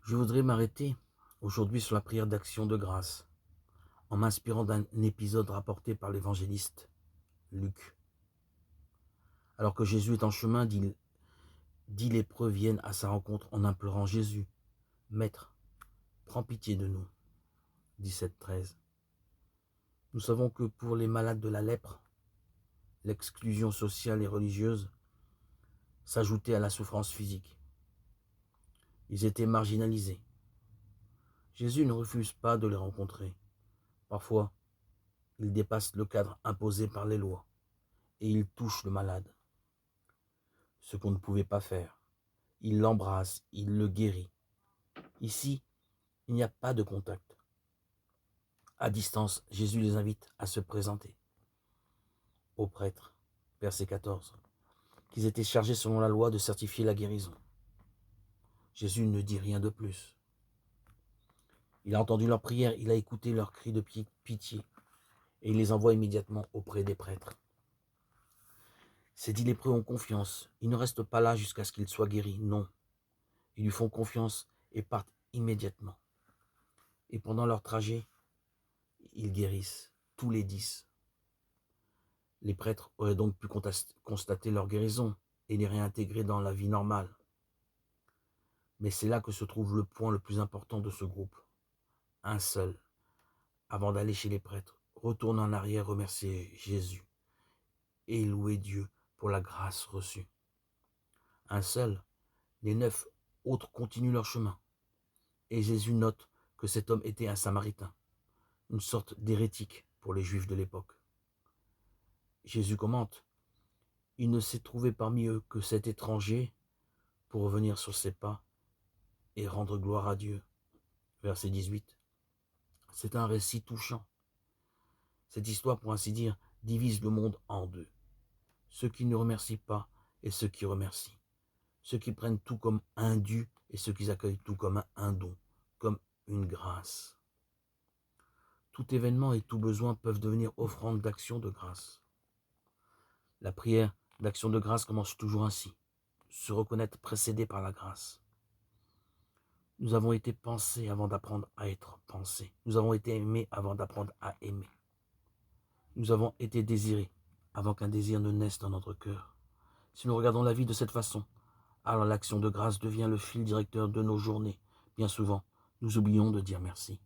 Je voudrais m'arrêter aujourd'hui sur la prière d'action de grâce, en m'inspirant d'un épisode rapporté par l'évangéliste Luc. Alors que Jésus est en chemin, dix lépreux viennent à sa rencontre en implorant Jésus, Maître, prends pitié de nous. 17-13. Nous savons que pour les malades de la lèpre, l'exclusion sociale et religieuse s'ajoutait à la souffrance physique. Ils étaient marginalisés. Jésus ne refuse pas de les rencontrer. Parfois, il dépasse le cadre imposé par les lois et il touche le malade, ce qu'on ne pouvait pas faire. Il l'embrasse, il le guérit. Ici, il n'y a pas de contact. À distance, Jésus les invite à se présenter aux prêtres, verset 14, qu'ils étaient chargés selon la loi de certifier la guérison. Jésus ne dit rien de plus. Il a entendu leurs prières, il a écouté leurs cris de pitié et il les envoie immédiatement auprès des prêtres. Ces 10 lépreux ont confiance. Ils ne restent pas là jusqu'à ce qu'ils soient guéris. Non. Ils lui font confiance et partent immédiatement. Et pendant leur trajet, ils guérissent tous les 10. Les prêtres auraient donc pu constater leur guérison et les réintégrer dans la vie normale. Mais c'est là que se trouve le point le plus important de ce groupe. Un seul, avant d'aller chez les prêtres, retourne en arrière remercier Jésus et louer Dieu pour la grâce reçue. Un seul, les 9 autres continuent leur chemin. Et Jésus note que cet homme était un Samaritain, une sorte d'hérétique pour les Juifs de l'époque. Jésus commente, il ne s'est trouvé parmi eux que cet étranger pour revenir sur ses pas et rendre gloire à Dieu. Verset 18. C'est un récit touchant. Cette histoire, pour ainsi dire, divise le monde en deux. Ceux qui ne remercient pas et ceux qui remercient. Ceux qui prennent tout comme un dû et ceux qui accueillent tout comme un don, comme une grâce. Tout événement et tout besoin peuvent devenir offrande d'action de grâce. La prière d'action de grâce commence toujours ainsi. Se reconnaître précédé par la grâce. Nous avons été pensés avant d'apprendre à être pensés. Nous avons été aimés avant d'apprendre à aimer. Nous avons été désirés avant qu'un désir ne naisse dans notre cœur. Si nous regardons la vie de cette façon, alors l'action de grâce devient le fil directeur de nos journées. Bien souvent, nous oublions de dire merci.